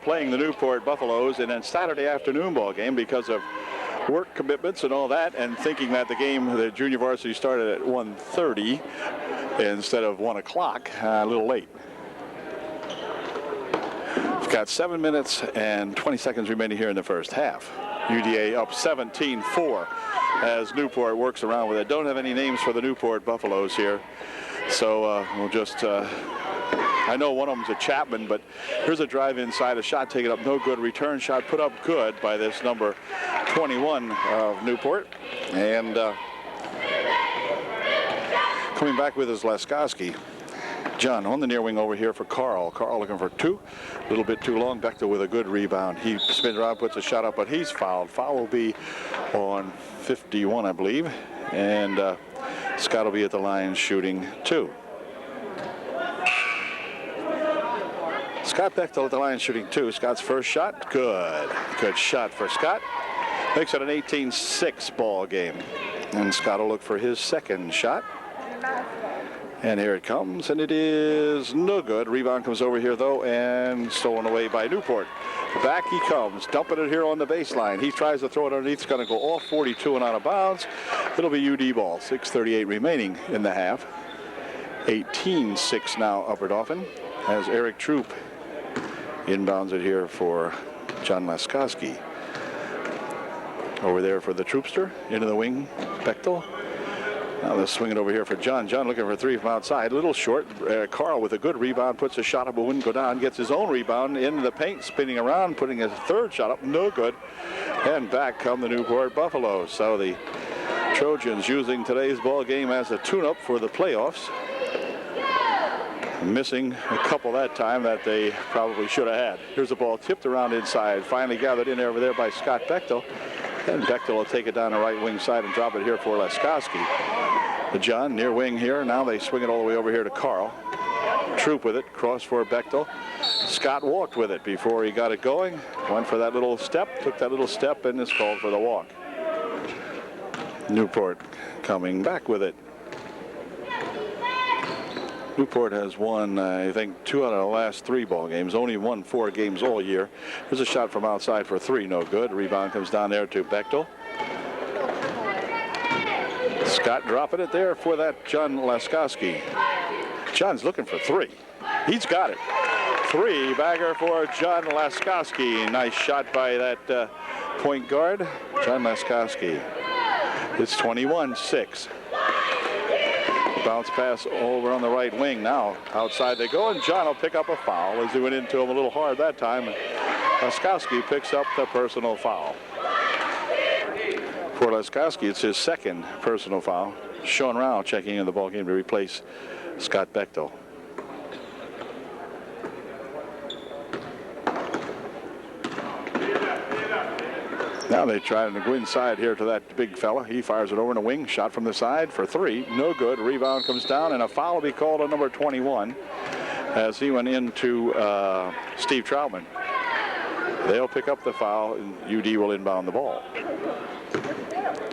playing the Newport Buffaloes in a Saturday afternoon ball game because of work commitments and all that, and thinking that the junior varsity started at 1:30 instead of 1 o'clock, a little late. We've got 7 minutes and 20 seconds remaining here in the first half. UDA up 17-4 as Newport works around with it. Don't have any names for the Newport Buffaloes here, so we'll just I know one of them's a Chapman, but here's a drive inside, a shot taken up, no good. Return shot put up good by this number 21 of Newport. And coming back with is Laskowski. John on the near wing over here for Carl. Carl looking for two. A little bit too long. Bechtel with a good rebound. He spins around, puts a shot up, but he's fouled. Foul will be on 51, I believe. And Scott will be at the line shooting two. Scott Bechtel at the line shooting two. Scott's first shot, good. Good shot for Scott. Makes it an 18-6 ball game. And Scott will look for his second shot. And here it comes, and it is no good. Rebound comes over here, though, and stolen away by Newport. Back he comes, dumping it here on the baseline. He tries to throw it underneath. It's going to go off 42 and out of bounds. It'll be UD ball. 6:38 remaining in the half. 18-6 now Upper Dauphin as Eric Troop inbounds it here for John Laskowski. Over there for the Troopster, into the wing, Bechtel. Now they'll swing it over here for John. John looking for three from outside. A little short. Carl with a good rebound, puts a shot up, but wouldn't go down. Gets his own rebound into the paint, spinning around, putting his third shot up, no good. And back come the Newport Buffaloes. So the Trojans using today's ball game as a tune-up for the playoffs. Missing a couple that time that they probably should have had. Here's the ball tipped around inside. Finally gathered in over there by Scott Bechtel. And Bechtel will take it down the right wing side and drop it here for Laskowski. The John near wing here. Now they swing it all the way over here to Carl. Troop with it. Cross for Bechtel. Scott walked with it before he got it going. Went for that little step. Took that little step and is called for the walk. Newport coming back with it. Newport has won, I think, 2 out of the last 3 ball games. Only won 4 games all year. There's a shot from outside for 3, no good. Rebound comes down there to Bechtel. Scott dropping it there for that John Laskowski. John's looking for 3. He's got it. 3-bagger for John Laskowski. Nice shot by that point guard, John Laskowski. It's 21-6. Bounce pass over on the right wing. Now outside they go, and John will pick up a foul as he went into him a little hard that time. Laskowski picks up the personal foul. For Laskowski, it's his second personal foul. Sean Rao checking in the ball game to replace Scott Bechtel. Now they try to go inside here to that big fella. He fires it over in the wing. Shot from the side for 3. No good. Rebound comes down, and a foul will be called on number 21 as he went into Steve Troutman. They'll pick up the foul, and UD will inbound the ball.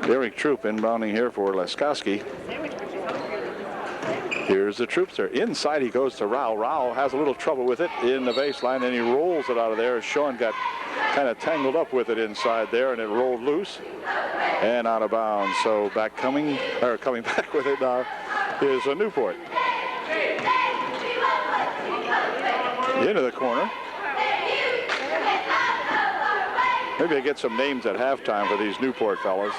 Eric Troop inbounding here for Laskowski. Here's the Troopster. Inside he goes to Rao. Rao has a little trouble with it in the baseline, and he rolls it out of there. Sean got kind of tangled up with it inside there, and it rolled loose and out of bounds. So coming back with it now is a Newport. Into the corner. Maybe I get some names at halftime for these Newport fellas.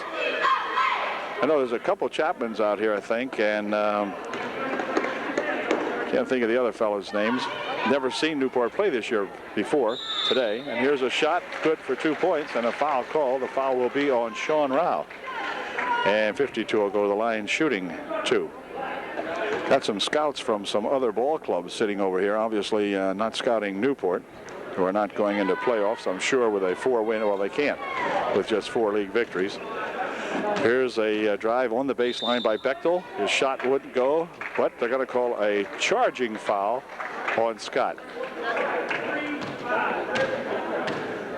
I know there's a couple Chapmans out here, I think, and can't think of the other fellas' names. Never seen Newport play this year before today. And here's a shot, good for 2 points, and a foul call. The foul will be on Sean Rao. And 52 will go to the line shooting 2. Got some scouts from some other ball clubs sitting over here, obviously not scouting Newport, who are not going into playoffs, I'm sure, with a 4-win. Well, they can't with just 4 league victories. Here's a drive on the baseline by Bechtel. His shot wouldn't go, but they're going to call a charging foul on Scott.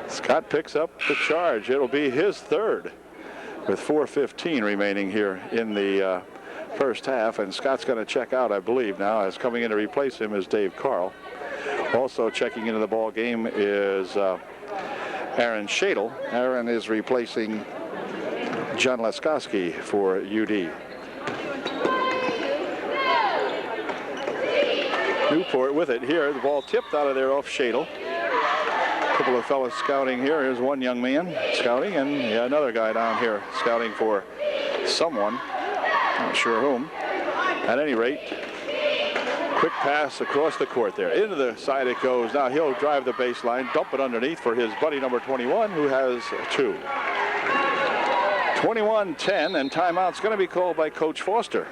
Scott picks up the charge. It'll be his third with 4:15 remaining here in the first half, and Scott's going to check out, I believe, now, as coming in to replace him is Dave Carl. Also checking into the ball game is Aaron Shadle. Aaron is replacing John Laskowski for UD. Newport with it here. The ball tipped out of there off Shadle. A couple of fellas scouting here. Here's one young man scouting, and another guy down here scouting for someone. Not sure whom. At any rate, quick pass across the court there. Into the side it goes. Now he'll drive the baseline, dump it underneath for his buddy number 21, who has 2. 21-10, and timeout's going to be called by Coach Foster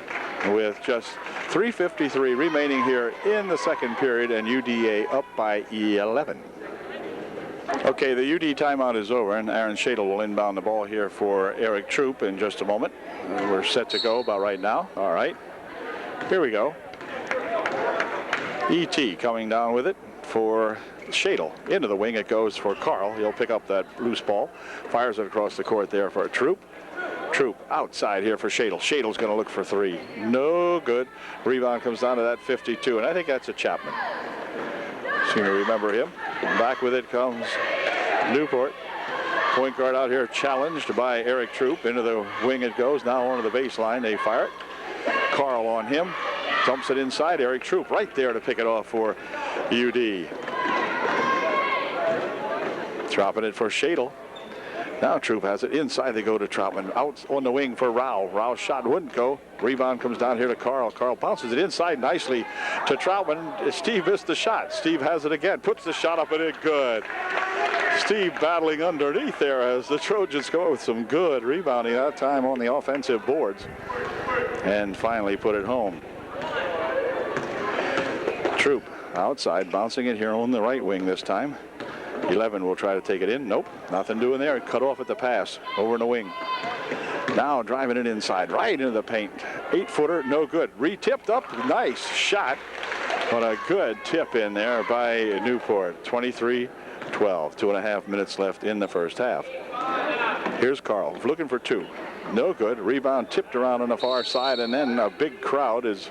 with just 3:53 remaining here in the second period, and UDA up by 11. Okay, the UD timeout is over, and Aaron Shadle will inbound the ball here for Eric Troop in just a moment. We're set to go about right now. All right, here we go. E.T. coming down with it for Shadle. Into the wing it goes for Carl. He'll pick up that loose ball. Fires it across the court there for Troop. Troop outside here for Shadle. Shadle's going to look for 3. No good. Rebound comes down to that 52, and I think that's a Chapman. Seem to remember him. Back with it comes Newport. Point guard out here challenged by Eric Troop. Into the wing it goes. Now onto the baseline. They fire it. Carl on him. Dumps it inside. Eric Troop right there to pick it off for UD. Dropping it for Shadle. Now Troop has it inside. They go to Troutman. Out on the wing for Rao. Rao's shot wouldn't go. Rebound comes down here to Carl. Carl bounces it inside nicely to Troutman. Steve missed the shot. Steve has it again. Puts the shot up and it good. Steve battling underneath there as the Trojans go with some good rebounding that time on the offensive boards. And finally put it home. Troop outside, bouncing it here on the right wing this time. 11 will try to take it in. Nope, nothing doing there. Cut off at the pass. Over in the wing. Now driving it inside, right into the paint. 8-footer, no good. Re-tipped up, nice shot. But a good tip in there by Newport. 23-12, 2.5 minutes left in the first half. Here's Carl, looking for 2. No good. Rebound tipped around on the far side, and then a big crowd is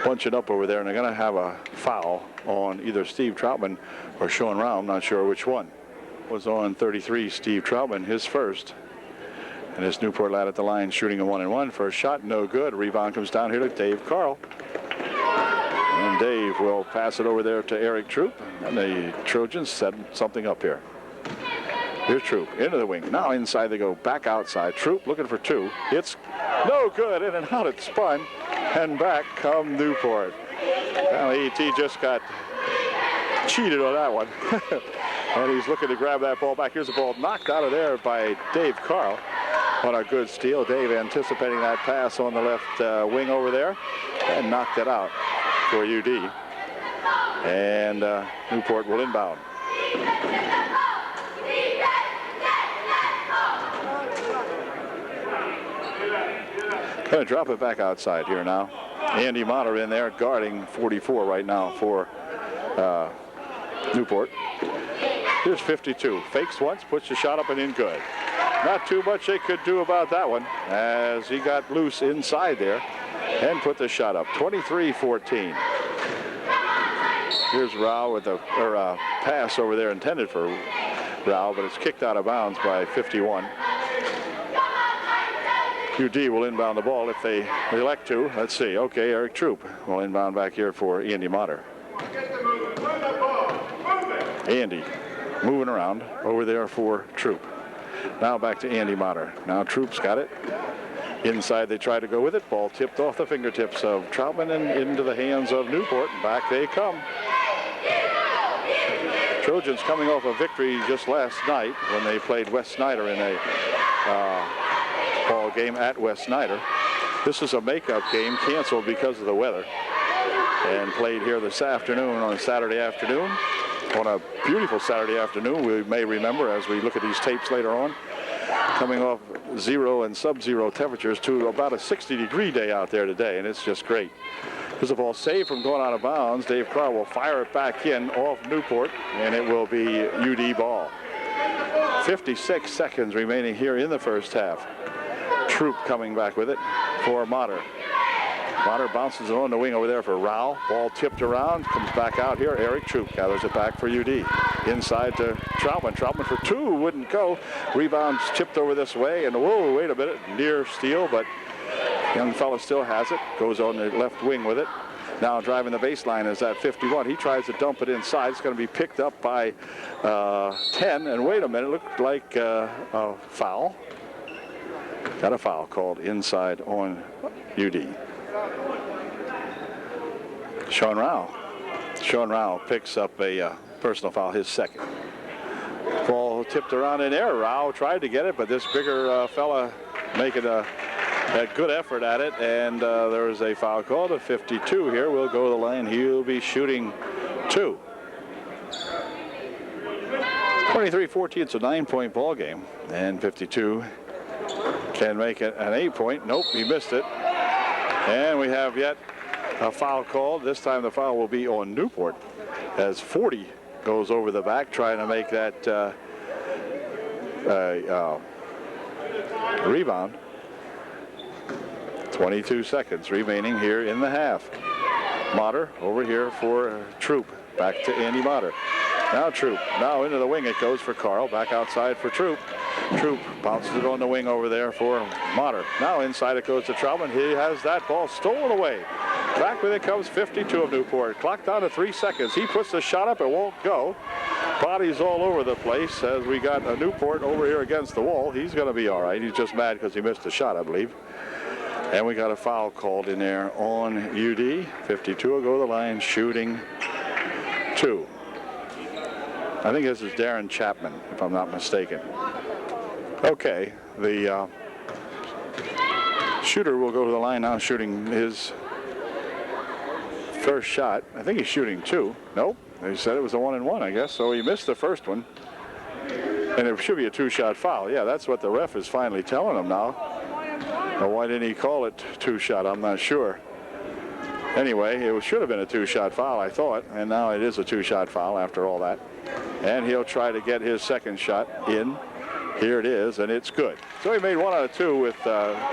bunching up over there, and they're going to have a foul on either Steve Troutman or Sean Rao. I'm not sure which one. Was on 33, Steve Troutman, his first. And this Newport lad at the line shooting a 1-and-1. First shot, no good. Rebound comes down here to Dave Carl. And Dave will pass it over there to Eric Troop. And the Trojans set something up here. Here's Troop into the wing. Now inside they go, back outside. Troop looking for 2. It's no good. In and out it spun. And back come Newport. Well, E.T. just got cheated on that one. And he's looking to grab that ball back. Here's the ball knocked out of there by Dave Carl on a good steal. Dave anticipating that pass on the left wing over there and knocked it out for UD. And Newport will inbound. Going to drop it back outside here now. Andy Motter in there guarding 44 right now for Newport. Here's 52. Fakes once, puts the shot up and in good. Not too much they could do about that one as he got loose inside there and put the shot up. 23-14. Here's Rao with a pass over there intended for Rao, but it's kicked out of bounds by 51. UD will inbound the ball if they elect to. Let's see. Okay, Eric Troop will inbound back here for Andy Motter. Andy moving around over there for Troop. Now back to Andy Motter. Now Troop's got it. Inside they try to go with it. Ball tipped off the fingertips of Troutman and into the hands of Newport. Back they come. Trojans coming off a victory just last night when they played West Snyder in a ball game at West Snyder. This is a makeup game canceled because of the weather and played here this afternoon on a Saturday afternoon. On a beautiful Saturday afternoon, we may remember as we look at these tapes later on, coming off 0 and sub-zero temperatures to about a 60-degree day out there today, and it's just great. Here's the ball saved from going out of bounds. Dave Carl will fire it back in off Newport, and it will be UD ball. 56 seconds remaining here in the first half. Troop coming back with it for Motter. Motter bounces it on the wing over there for Rao. Ball tipped around, comes back out here. Eric Troop gathers it back for UD. Inside to Troutman. Troutman for two, wouldn't go. Rebounds tipped over this way, and whoa, wait a minute, near steal, but young fella still has it. Goes on the left wing with it. Now driving the baseline is at 51. He tries to dump it inside. It's going to be picked up by 10. And wait a minute, looked like a foul. Got a foul called inside on UD. Sean Rao picks up a personal foul, his second. Ball tipped around in there. Rao tried to get it, but this bigger fella making a good effort at it, and there is a foul called at 52 here. We'll go to the line. He'll be shooting two. 23-14, it's a 9-point ball game, and 52 can make it an 8-point. Nope, he missed it. And we have yet a foul called. This time the foul will be on Newport as 40 goes over the back, trying to make that rebound. 22 seconds remaining here in the half. Motter over here for Troop. Back to Andy Motter. Now Troop. Now into the wing it goes for Carl. Back outside for Troop. Troop bounces it on the wing over there for Motter. Now inside it goes to Troutman. He has that ball stolen away. Back with it comes 52 of Newport. Clock down to 3 seconds. He puts the shot up. It won't go. Bodies all over the place as we got a Newport over here against the wall. He's going to be all right. He's just mad because he missed the shot, I believe. And we got a foul called in there on UD. 52 will go to the line shooting two. I think this is Darren Chapman, if I'm not mistaken. Okay, the shooter will go to the line now shooting his first shot. I think he's shooting two. Nope, they said it was a 1-and-1, I guess, so he missed the first one. And it should be a two-shot foul. Yeah, that's what the ref is finally telling him now. Well, why didn't he call it two-shot? I'm not sure. Anyway, it should have been a two-shot foul, I thought, and now it is a two-shot foul after all that. And he'll try to get his second shot in. Here it is, and it's good. So he made 1 out of 2 with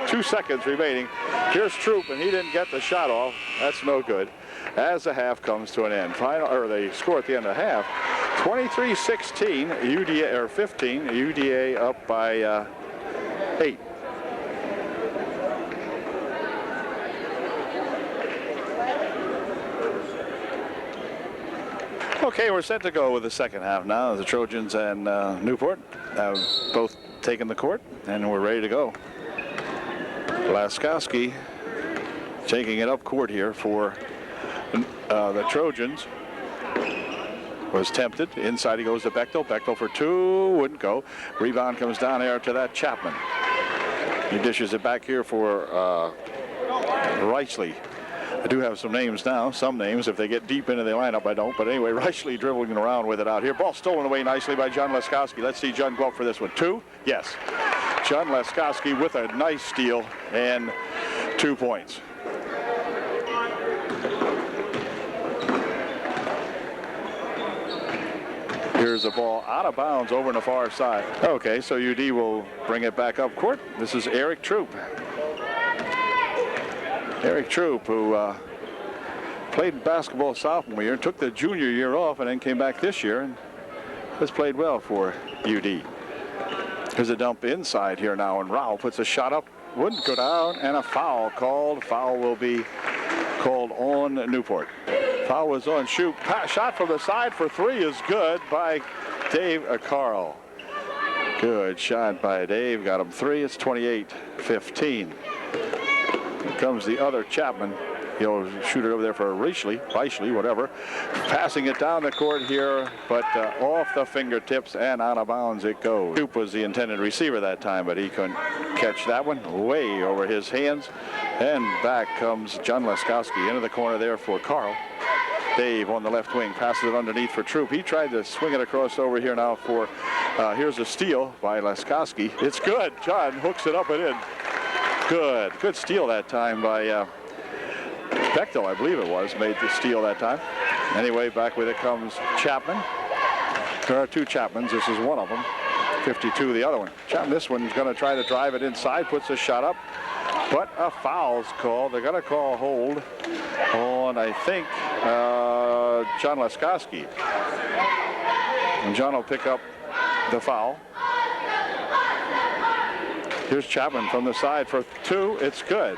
2 seconds remaining. Here's Troop, and he didn't get the shot off. That's no good. As the half comes to an end, they score at the end of the half. 23-16, UDA or 15. UDA up by 8. Okay, we're set to go with the second half now. The Trojans and Newport have both taken the court, and we're ready to go. Laskowski taking it up court here for the Trojans. Was tempted. Inside he goes to Bechtel. Bechtel for two. Wouldn't go. Rebound comes down there to that Chapman. He dishes it back here for Reichley. I do have some names now, some names. If they get deep into the lineup, I don't. But anyway, Reichley dribbling around with it out here. Ball stolen away nicely by John Laskowski. Let's see John go up for this one. Two? Yes. John Laskowski with a nice steal and 2 points. Here's the ball out of bounds over on the far side. Okay, so UD will bring it back up court. This is Eric Troop. Eric Troop, who played basketball sophomore year, took the junior year off, and then came back this year and has played well for UD. Here's a dump inside here now, and Rao puts a shot up. Wouldn't go down, and a foul called. Foul will be called on Newport. Foul was on shoot. Shot from the side for three is good by Dave Carl. Good shot by Dave. Got him three. It's 28-15. Here comes the other Chapman. He'll shoot it over there for Reichley, whatever. Passing it down the court here, but off the fingertips and out of bounds it goes. Troop was the intended receiver that time, but he couldn't catch that one. Way over his hands. And back comes John Laskowski into the corner there for Carl. Dave on the left wing passes it underneath for Troop. He tried to swing it across over here now for, here's a steal by Laskowski. It's good. John hooks it up and in. Good steal that time by Bechtel, I believe it was, made the steal that time. Anyway, back with it comes Chapman. There are two Chapmans. This is one of them. 52, the other one. Chapman, this one's going to try to drive it inside, puts a shot up. But a foul's called. They're going to call a hold on, I think, John Laskowski. And John will pick up the foul. Here's Chapman from the side for 2. It's good.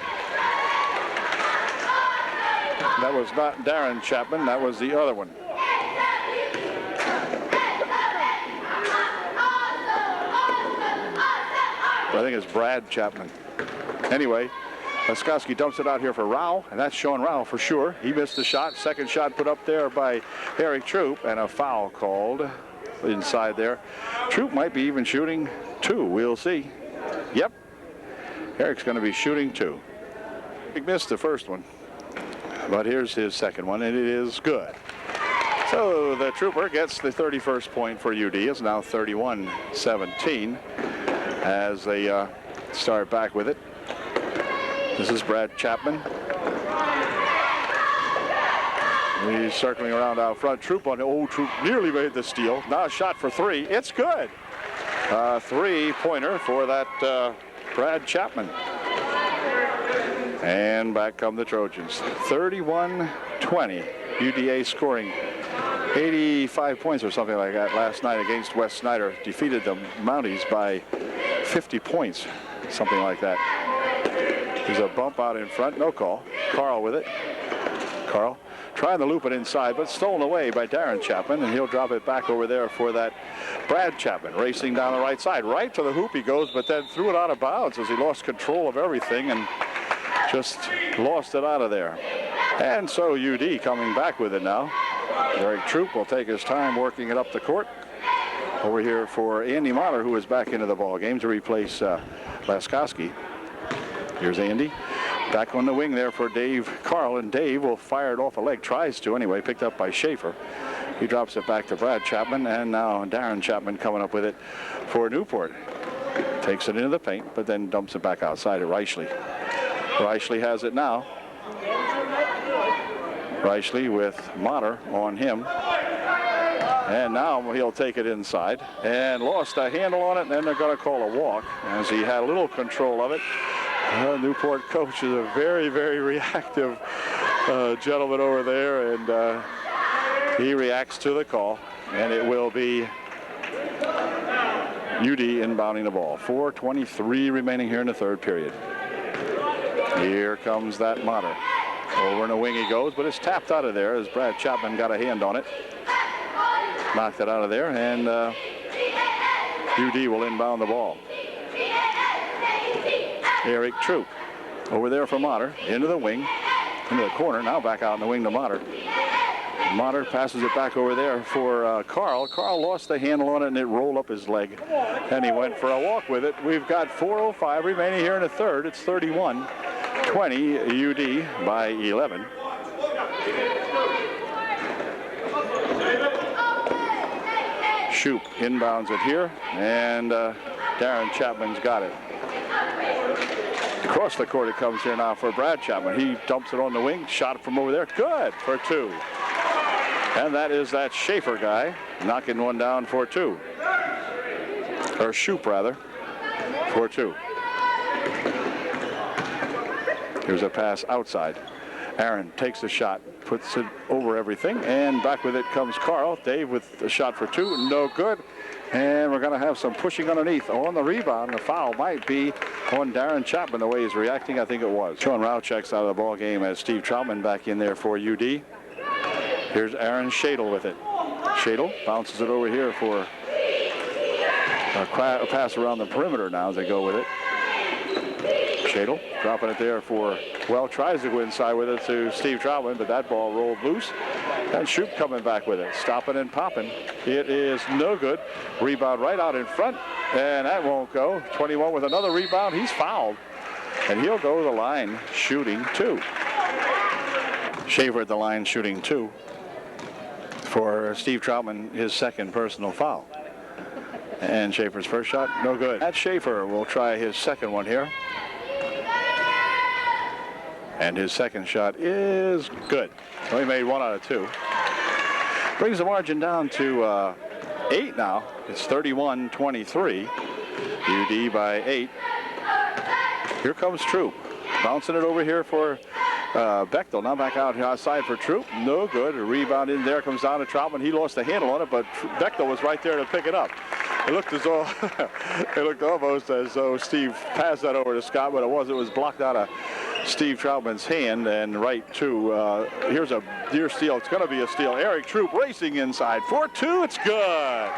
That was not Darren Chapman. That was the other one. I think it's Brad Chapman. Anyway, Laskowski dumps it out here for Rao, and that's Sean Rao for sure. He missed the shot. Second shot put up there by Eric Troop, and a foul called inside there. Troop might be even shooting 2. We'll see. Yep. Eric's going to be shooting 2. He missed the first one, but here's his second one, and it is good. So the Trooper gets the 31st point for UD. It's now 31-17 as they start back with it. This is Brad Chapman. He's circling around out front. Troop on the old Troop nearly made the steal. Now a shot for 3. It's good. 3-pointer for that Brad Chapman. And back come the Trojans. 31-20. UDA scoring 85 points or something like that last night against West Snyder. Defeated the Mounties by 50 points, something like that. There's a bump out in front. No call. Carl with it. Carl trying to loop it inside, but stolen away by Darren Chapman, and he'll drop it back over there for that Brad Chapman, racing down the right side. Right to the hoop he goes, but then threw it out of bounds as he lost control of everything and just lost it out of there. And so UD coming back with it now. Eric Troop will take his time working it up the court. Over here for Andy Mahler, who is back into the ball game to replace Laskowski. Here's Andy. Back on the wing there for Dave Carl, and Dave will fire it off a leg, tries to anyway, picked up by Schaefer. He drops it back to Brad Chapman, and now Darren Chapman coming up with it for Newport. Takes it into the paint, but then dumps it back outside to Reichley. Reichley has it now. Reichley with Motter on him. And now he'll take it inside, and lost a handle on it, and then they're going to call a walk as he had a little control of it. Newport coach is a very, very reactive gentleman over there, and he reacts to the call, and it will be UD inbounding the ball. 4:23 remaining here in the third period. Here comes that Motter. Over in the wing he goes, but it's tapped out of there as Brad Chapman got a hand on it. Knocked it out of there, and UD will inbound the ball. Eric Troop over there for Motter, into the wing, into the corner, now back out in the wing to Motter. Motter passes it back over there for Carl. Carl lost the handle on it, and it rolled up his leg, and he went for a walk with it. We've got 4:05 remaining here in the third. It's 31-20, UD by 11. Shoop inbounds it here, and Darren Chapman's got it. Across the court it comes here now for Brad Chapman. He dumps it on the wing, shot it from over there. Good for 2. And that is that Schaefer guy knocking one down for 2. Or Shoop, rather, for 2. Here's a pass outside. Aaron takes the shot, puts it over everything, and back with it comes Carl. Dave with the shot for 2, no good. And we're going to have some pushing underneath. On the rebound, the foul might be on Darren Chapman, the way he's reacting. I think it was. Sean Rao checks out of the ball game as Steve Troutman back in there for UD. Here's Aaron Shadle with it. Shadle bounces it over here for a pass around the perimeter now as they go with it. Shadle dropping it there for, well, tries to go inside with it to Steve Troutman, but that ball rolled loose. And Shoop coming back with it, stopping and popping. It is no good. Rebound right out in front, and that won't go. 21 with another rebound. He's fouled, and he'll go to the line shooting 2. Shaver at the line shooting 2 for Steve Troutman, his second personal foul. And Schaefer's first shot, no good. Matt Schaefer will try his second one here. And his second shot is good. Well, he made 1 out of 2. Brings the margin down to 8 now. It's 31-23. UD by 8. Here comes Troop. Bouncing it over here for Bechtel. Now back out here outside for Troop. No good. A rebound in there. Comes down to Troutman. He lost the handle on it, but Bechtel was right there to pick it up. It looked as though it looked almost as though Steve passed that over to Scott, but it was. It was blocked out of Steve Troutman's hand and right to. Here's a deer steal. It's going to be a steal. Eric Troop racing inside. 4-2. It's good.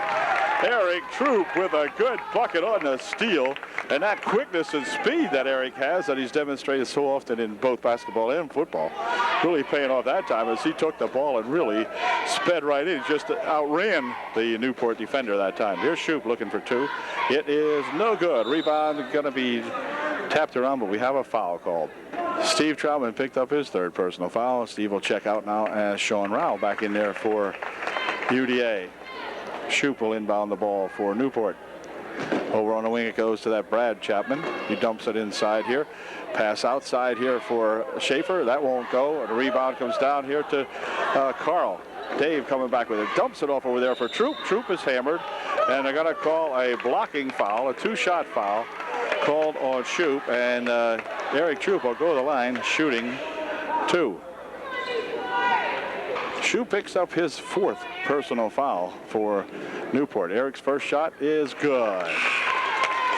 Eric Troop with a good bucket on the steal. And that quickness and speed that Eric has that he's demonstrated so often in both basketball and football, really paying off that time as he took the ball and really sped right in. He just outran the Newport defender that time. Here's Shoup looking for two. It is no good. Rebound going to be tapped around, but we have a foul called. Steve Troutman picked up his third personal foul. Steve will check out now as Sean Rao back in there for UDA. Shoup will inbound the ball for Newport. Over on the wing it goes to that Brad Chapman. He dumps it inside here. Pass outside here for Schaefer. That won't go. And the rebound comes down here to Carl. Dave coming back with it. Dumps it off over there for Troop. Troop is hammered. And they're going to call a blocking foul, a two-shot foul called on Shoup. And Eric Troop will go to the line shooting two. Shoup picks up his fourth personal foul for Newport. Eric's first shot is good.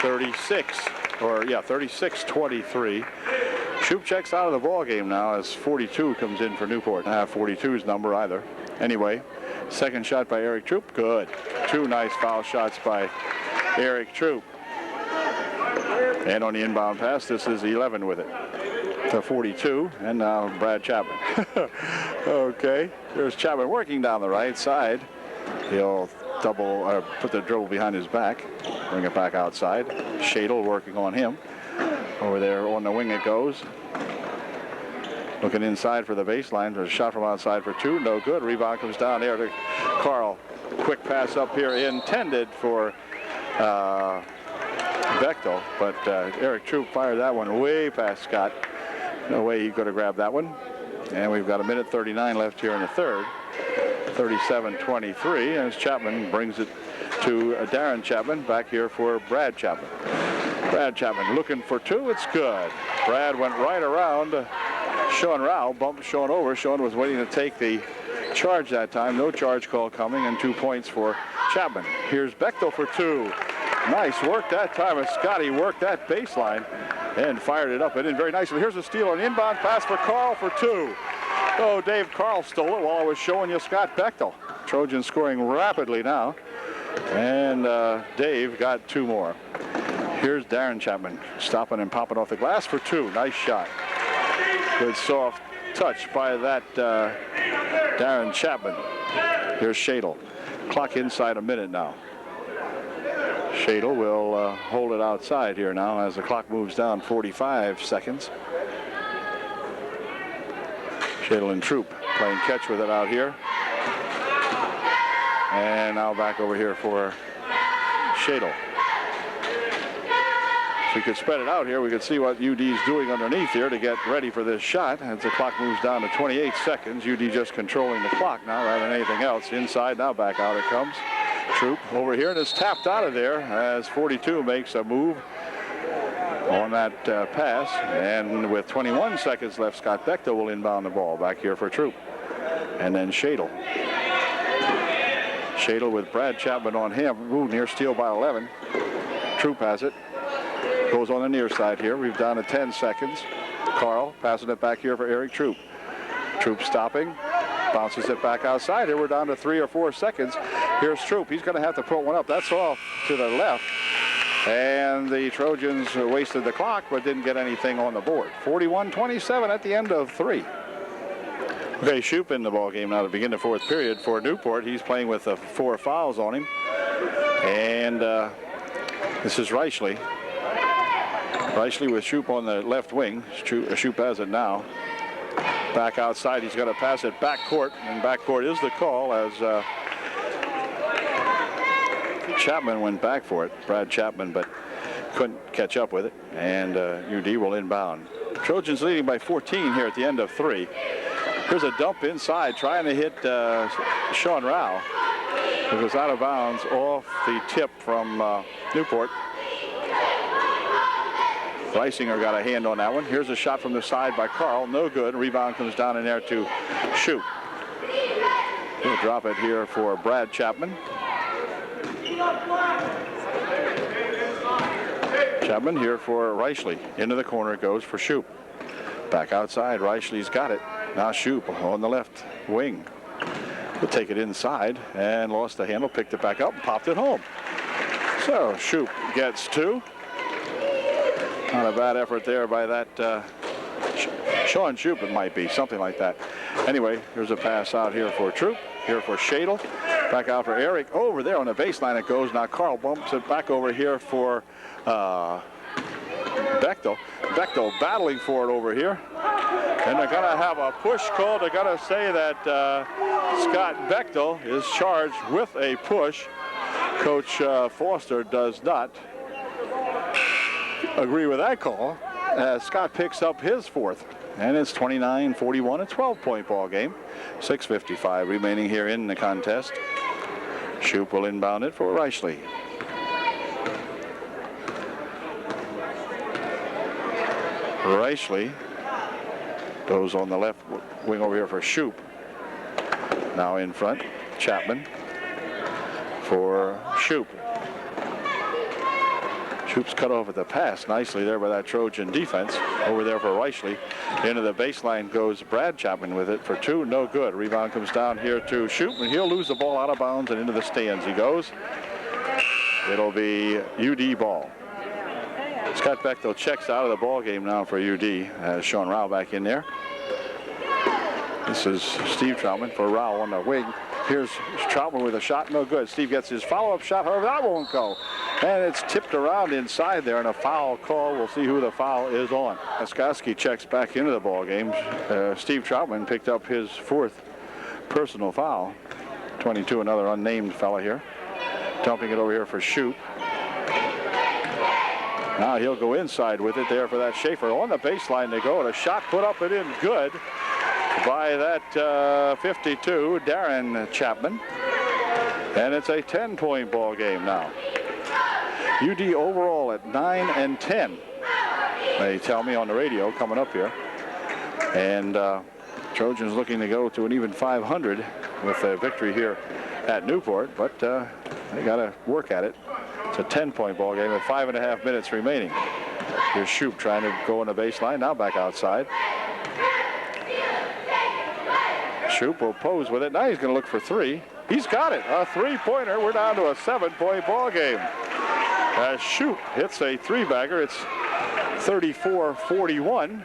36-23. Shoup checks out of the ball game now as 42 comes in for Newport. Not 42's number either. Anyway, second shot by Eric Troop. Good. Two nice foul shots by Eric Troop. And on the inbound pass, this is 11 with it. To 42, and now Brad Chapman. Okay, there's Chapman working down the right side. He'll put the dribble behind his back, bring it back outside. Shadle working on him. Over there on the wing it goes. Looking inside for the baseline. There's a shot from outside for two. No good. Rebound comes down there to Carl. Quick pass up here intended for Bechtel, but Eric Troop fired that one way past Scott. No way he could have grabbed that one. And we've got a minute 39 left here in the third. 37-23, as Chapman brings it to Darren Chapman back here for Brad Chapman. Brad Chapman looking for two. It's good. Brad went right around Sean Rao, bumped Sean over. Sean was waiting to take the charge that time. No charge call coming, and 2 points for Chapman. Here's Bechtel for two. Nice work that time as Scotty worked that baseline and fired it up and in very nicely. Here's a steal, an inbound pass for Carl for two. Oh, Dave Carl stole it while I was showing you Scott Bechtel. Trojan scoring rapidly now. And Dave got two more. Here's Darren Chapman stopping and popping off the glass for two. Nice shot. Good soft touch by that Darren Chapman. Here's Shadle. Clock inside a minute now. Shadle will hold it outside here now as the clock moves down 45 seconds. Shadle and Troop playing catch with it out here. And now back over here for Shadle. If we could spread it out here, we could see what UD's doing underneath here to get ready for this shot. As the clock moves down to 28 seconds, UD just controlling the clock now rather than anything else. Inside, now back out it comes. Troop over here and is tapped out of there as 42 makes a move on that pass. And with 21 seconds left, Scott Bechtel will inbound the ball back here for Troop. And then Shadle. Shadle with Brad Chapman on him. Ooh, near steal by 11. Troop has it. Goes on the near side here. We've down to 10 seconds. Carl passing it back here for Eric Troop. Troop stopping. Bounces it back outside. Here we're down to 3 or 4 seconds. Here's Troop. He's going to have to put one up. That's off to the left. And the Trojans wasted the clock but didn't get anything on the board. 41-27 at the end of 3. Okay, Shoup in the ball game now to begin the fourth period for Newport. He's playing with 4 fouls on him. And this is Reichley. Reichley with Shoup on the left wing. Shoup has it now. Back outside, he's going to pass it back court, and back court is the call as Chapman went back for it, Brad Chapman, but couldn't catch up with it, and UD will inbound. Trojans leading by 14 here at the end of 3. Here's a dump inside, trying to hit Sean Rao. It was out of bounds off the tip from Newport. Reisinger got a hand on that one. Here's a shot from the side by Carl. No good. Rebound comes down in there to Shoop. He'll drop it here for Brad Chapman. Chapman here for Reichley. Into the corner it goes for Shoop. Back outside. Reichley's got it. Now Shoop on the left wing. He'll take it inside and lost the handle. Picked it back up and popped it home. So Shoop gets 2. Not a bad effort there by that Sean Shoop, it might be, something like that. Anyway, here's a pass out here for Troop, here for Shadle. Back out for Eric. Over there on the baseline it goes. Now Carl bumps it back over here for Bechtel. Bechtel battling for it over here. And they're going to have a push call. They're going to say that Scott Bechtel is charged with a push. Coach Foster does not agree with that call. Scott picks up his 4th. And it's 29-41, a 12-point ball game. 6:55 remaining here in the contest. Shoop will inbound it for Reichley. Reichley goes on the left wing over here for Shoop. Now in front, Chapman for Shoop. Shoop's cut off at the pass nicely there by that Trojan defense. Over there for Reichley. Into the baseline goes Brad Chapman with it for 2. No good. Rebound comes down here to Shoop, and he'll lose the ball out of bounds, and into the stands he goes. It'll be UD ball. Scott Bechtel checks out of the ball game now for UD. Sean Rao back in there. This is Steve Troutman for Rao on the wing. Here's Troutman with a shot, no good. Steve gets his follow-up shot, however, that won't go. And it's tipped around inside there, and a foul call. We'll see who the foul is on. Laskowski checks back into the ball game. Steve Troutman picked up his 4th personal foul. 22, another unnamed fella here. Dumping it over here for Shoop. Now he'll go inside with it there for that Schaefer. On the baseline they go, and a shot put up and in good by that 52, Darren Chapman. And it's a 10-point ball game now. UD overall at 9-10. They tell me on the radio coming up here. And Trojans looking to go to an even 500 with a victory here at Newport, but they got to work at it. It's a 10-point ball game with 5.5 minutes remaining. Here's Shoop trying to go on the baseline, now back outside. Shoop will pose with it. Now he's going to look for 3. He's got it, a 3-pointer. We're down to a 7-point ball game. As Shoop hits a 3-bagger, it's 34-41.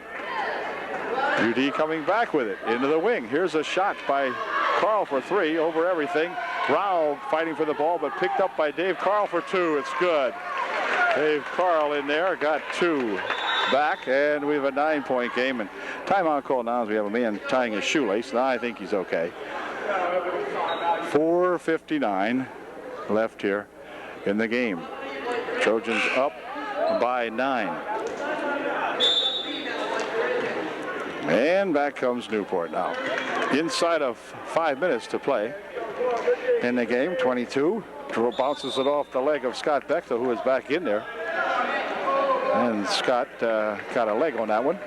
UD coming back with it into the wing. Here's a shot by Carl for 3 over everything. Rao fighting for the ball, but picked up by Dave Carl for 2. It's good. Dave Carl in there got 2 back, and we have a 9-point game. And timeout call now as we have a man tying his shoelace. Now I think he's okay. 4:59 left here in the game. Trojans up by 9. And back comes Newport now. Inside of 5 minutes to play in the game. 22. Bounces it off the leg of Scott Bechtel, who is back in there. And Scott got a leg on that one.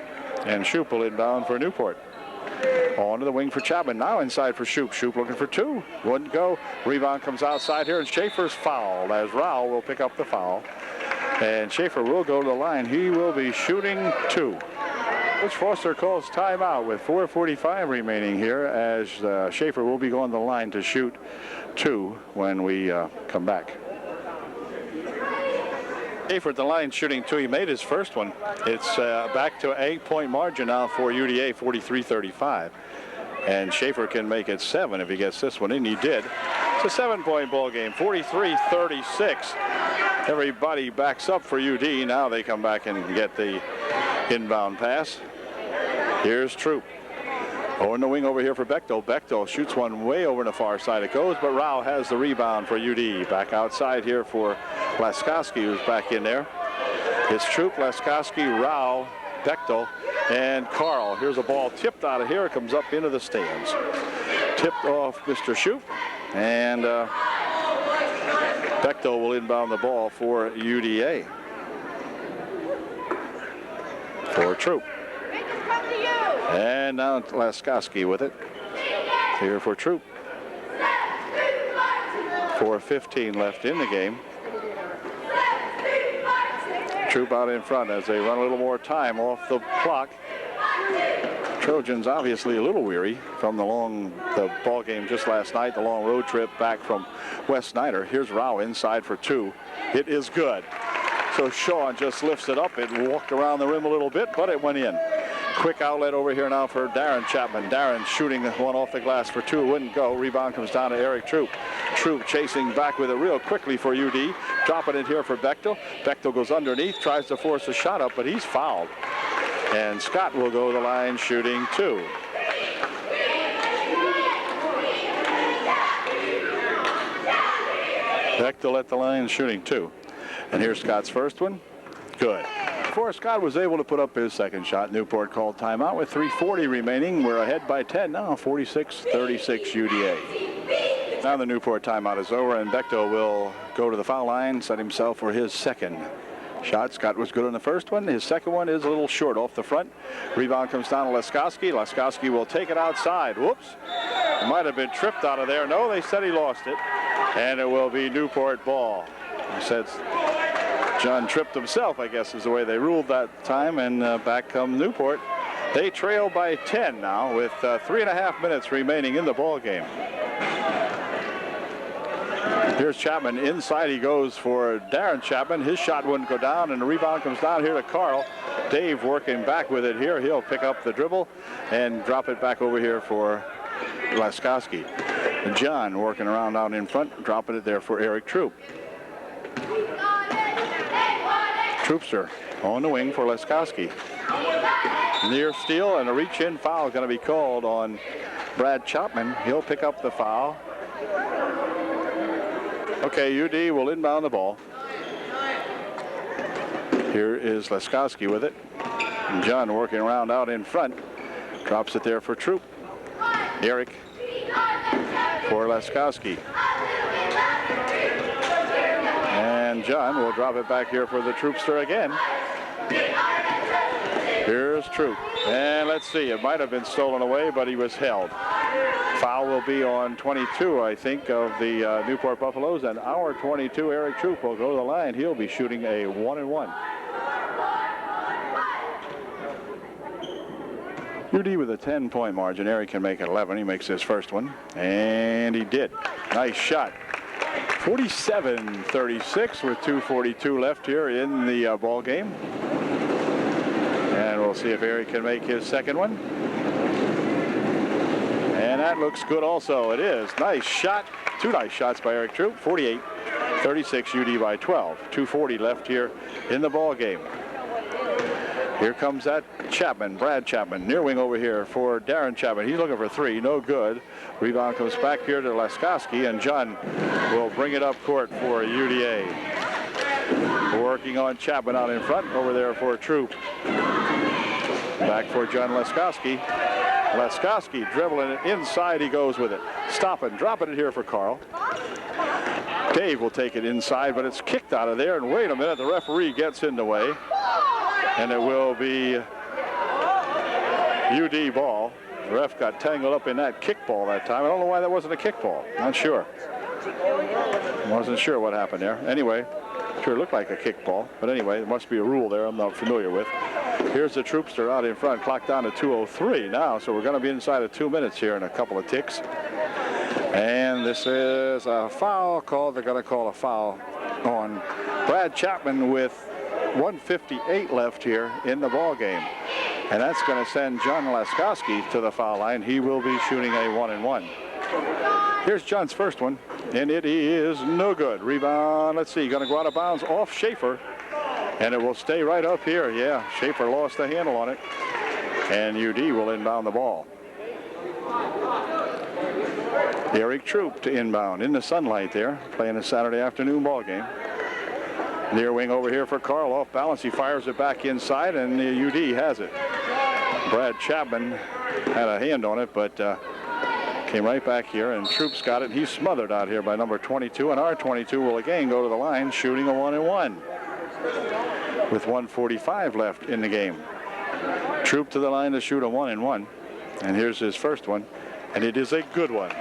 And Shoop will inbound for Newport. On to the wing for Chapman. Now inside for Shoop. Shoop looking for 2. Wouldn't go. Rebound comes outside here, and Schaefer's fouled as Rao will pick up the foul. And Schaefer will go to the line. He will be shooting 2. Coach Foster calls timeout with 4:45 remaining here as Schaefer will be going to the line to shoot 2 when we come back. Schaefer at the line shooting 2. He made his first one. It's back to 8-point margin now for UDA, 43-35. And Schaefer can make it 7 if he gets this one in. He did. It's a 7-point ball game, 43-36. Everybody backs up for UD. Now they come back and get the inbound pass. Here's Troop. Oh, in the wing over here for Bechtel. Bechtel shoots one way over the far side. It goes, but Rao has the rebound for UD. Back outside here for Laskowski, who's back in there. It's Troop, Laskowski, Rao, Bechtel, and Carl. Here's a ball tipped out of here. It comes up into the stands. Tipped off Mr. Shoop, and Bechtel will inbound the ball for UDA. for Troop. And now Laskowski with it. Here for Troop. 4:15 left in the game. Troop out in front as they run a little more time off the clock. Trojans obviously a little weary from the ball game just last night, the long road trip back from West Snyder. Here's Rao inside for 2. It is good. So Sean just lifts it up. It walked around the rim a little bit, but it went in. Quick outlet over here now for Darren Chapman. Darren shooting one off the glass for 2. Wouldn't go. Rebound comes down to Eric Troop. Troop chasing back with it real quickly for UD. Dropping it here for Bechtel. Bechtel goes underneath, tries to force a shot up, but he's fouled. And Scott will go to the line shooting 2. Bechtel at the line shooting 2. And here's Scott's first one. Good. Before Scott was able to put up his second shot, Newport called timeout with 3:40 remaining. We're ahead by 10 now, 46-36 UDA. Now the Newport timeout is over, and Bechtel will go to the foul line, set himself for his second shot. Scott was good on the first one. His second one is a little short off the front. Rebound comes down to Laskowski. Laskowski will take it outside. Whoops. It might have been tripped out of there. No, they said he lost it. And it will be Newport ball. He said John tripped himself, I guess, is the way they ruled that time. And back come Newport. They trail by 10 now with 3.5 minutes remaining in the ball game. Here's Chapman inside. He goes for Darren Chapman. His shot wouldn't go down, and the rebound comes down here to Carl. Dave working back with it here. He'll pick up the dribble and drop it back over here for Laskowski. John working around out in front, dropping it there for Eric Troop. Troopster on the wing for Laskowski. Near steal and a reach-in foul going to be called on Brad Chapman. He'll pick up the foul. Okay, UD will inbound the ball. Here is Laskowski with it. And John working around out in front. Drops it there for Troop. Eric for Laskowski. And John will drop it back here for the Troopster again. Here's Troop. And let's see, it might have been stolen away, but he was held. Foul will be on 22, I think, of the Newport Buffaloes, and our 22, Eric Troop, will go to the line. He'll be shooting a 1-and-1. UD with a 10-point margin. Eric can make it 11. He makes his first one, and he did. Nice shot. 47-36 with 2:42 left here in the ball game. And we'll see if Eric can make his second one. And that looks good also. It is. Nice shot. 2 nice shots by Eric Troop. 48-36 UD by 12. 2:40 left here in the ball game. Here comes that Chapman, Brad Chapman, near wing over here for Darren Chapman. He's looking for 3, no good. Rebound comes back here to Laskowski, and John will bring it up court for UDA. Working on Chapman out in front over there for Troop. Back for John Laskowski. Laskowski dribbling it inside. He goes with it. Stopping, dropping it here for Carl. Dave will take it inside, but it's kicked out of there. And wait a minute, the referee gets in the way. And it will be UD ball. The ref got tangled up in that kickball that time. I don't know why that wasn't a kickball. Not sure. Wasn't sure what happened there. Anyway, sure looked like a kickball. But anyway, there must be a rule there I'm not familiar with. Here's the Troopster out in front. Clock down to 2:03 now. So we're going to be inside of 2 minutes here in a couple of ticks. And this is a foul call. They're going to call a foul on Brad Chapman with 1:58 left here in the ball game. And that's going to send John Laskowski to the foul line. He will be shooting a 1-and-1. Here's John's first one, and it is no good. Rebound, let's see, going to go out of bounds off Schaefer, and it will stay right up here. Yeah, Schaefer lost the handle on it, and UD will inbound the ball. Eric Troop to inbound in the sunlight there, playing a Saturday afternoon ball game. Near wing over here for Carl, off balance. He fires it back inside, and the UD has it. Brad Chapman had a hand on it, but came right back here, and Troop's got it. He's smothered out here by number 22, and our 22 will again go to the line, shooting a 1-and-1 with 1:45 left in the game. Troop to the line to shoot a 1-and-1. And here's his first one, and it is a good one.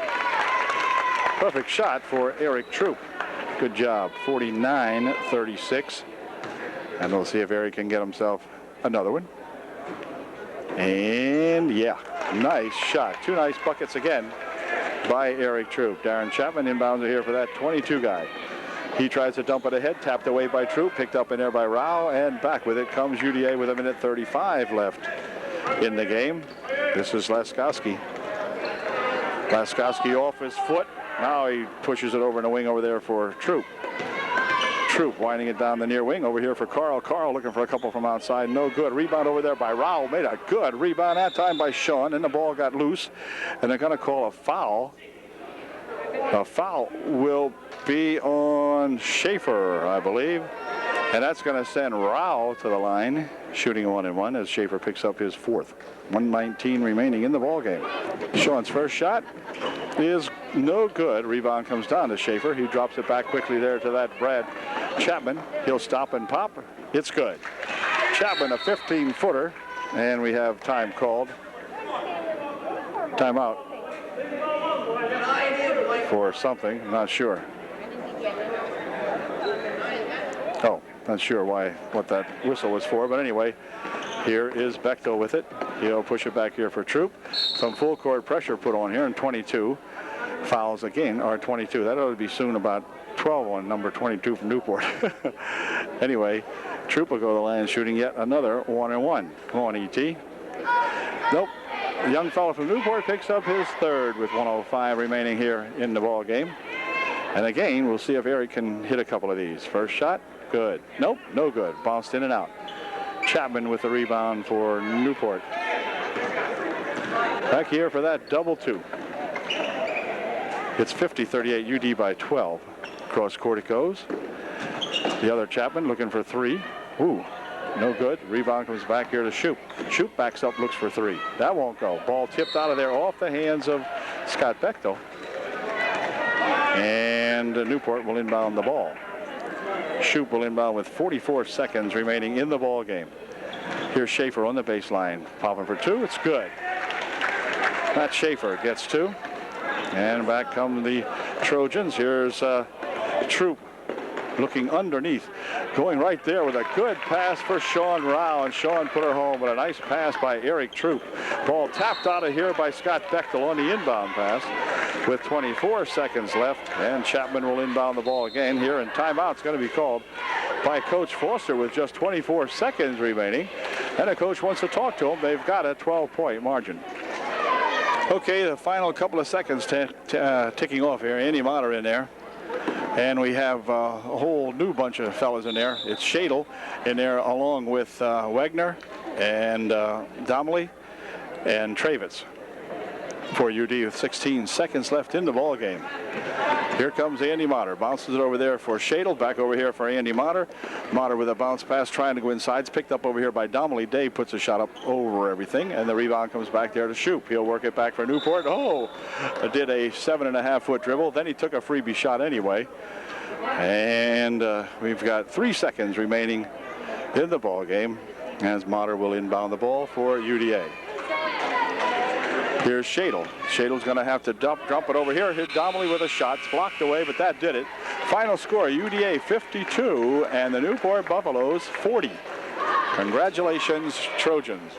Perfect shot for Eric Troop. Good job. 49-36. And we'll see if Eric can get himself another one. And yeah, nice shot. 2 nice buckets again by Eric Troop. Darren Chapman inbounds here for that 22 guy. He tries to dump it ahead, tapped away by Troop, picked up in there by Rao, and back with it comes UDA with 1:35 left in the game. This is Laskowski. Laskowski off his foot. Now he pushes it over in the wing over there for Troop. Troop winding it down the near wing over here for Carl. Carl looking for a couple from outside. No good. Rebound over there by Rao. Made a good rebound that time by Sean, and the ball got loose. And they're going to call a foul. A foul will be on Schaefer, I believe. And that's going to send Rao to the line, shooting a 1-and-1 as Schaefer picks up his 4th. 1:19 remaining in the ball game. Sean's first shot is no good. Rebound comes down to Schaefer. He drops it back quickly there to that Brad Chapman. He'll stop and pop. It's good. Chapman, a 15-footer, and we have time called. Timeout for something. I'm not sure. Oh, not sure what that whistle was for, but anyway, here is Bechtel with it. He'll push it back here for Troop. Some full court pressure put on here, and 22 fouls again, or 22. That ought to be soon about 12 on number 22 from Newport. Anyway, Troop will go to the line shooting yet another 1-and-1. Come on, E.T. Nope. The young fellow from Newport picks up his 3rd with 1:05 remaining here in the ball game. And again, we'll see if Eric can hit a couple of these. First shot, good. Nope, no good. Bounced in and out. Chapman with the rebound for Newport. Back here for that double 2. It's 50-38, UD by 12. Cross court it goes. The other Chapman looking for 3. Ooh, no good. Rebound comes back here to Shoop. Shoop backs up, looks for 3. That won't go. Ball tipped out of there off the hands of Scott Bechtel. And Newport will inbound the ball. Shoop will inbound with 44 seconds remaining in the ball game. Here's Schaefer on the baseline. Popping for 2. It's good. Matt Schaefer gets 2. And back come the Trojans. Here's Troop looking underneath. Going right there with a good pass for Sean Rao. And Sean put her home with a nice pass by Eric Troop. Ball tapped out of here by Scott Bechtel on the inbound pass. With 24 seconds left, and Chapman will inbound the ball again here, and timeout's going to be called by Coach Foster with just 24 seconds remaining, and the coach wants to talk to him. They've got a 12-point margin. Okay, the final couple of seconds ticking off here. Andy Motter in there, and we have a whole new bunch of fellas in there. It's Shadle in there along with Wagner and Domley and Travitz for UD with 16 seconds left in the ball game. Here comes Andy Motter. Bounces it over there for Shadle. Back over here for Andy Motter. Motter with a bounce pass trying to go inside. It's picked up over here by Domley. Dave puts a shot up over everything, and the rebound comes back there to Shoop. He'll work it back for Newport. Oh, did a 7.5-foot dribble. Then he took a freebie shot anyway. And we've got 3 seconds remaining in the ball game as Motter will inbound the ball for UDA. Here's Shadle. Shadle's going to have to drop it over here. Hit Domley with a shot. It's blocked away, but that did it. Final score, UDA 52 and the Newport Buffaloes 40. Congratulations, Trojans.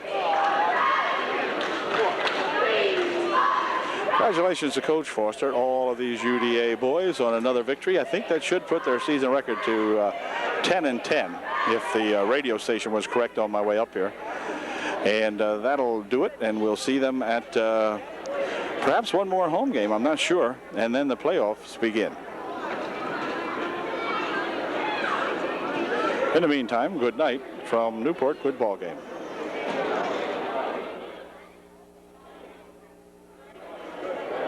Congratulations to Coach Foster, all of these UDA boys on another victory. I think that should put their season record to 10-10 if the radio station was correct on my way up here. And that'll do it, and we'll see them at perhaps one more home game, I'm not sure, and then the playoffs begin. In the meantime, good night from Newport. Good ball game.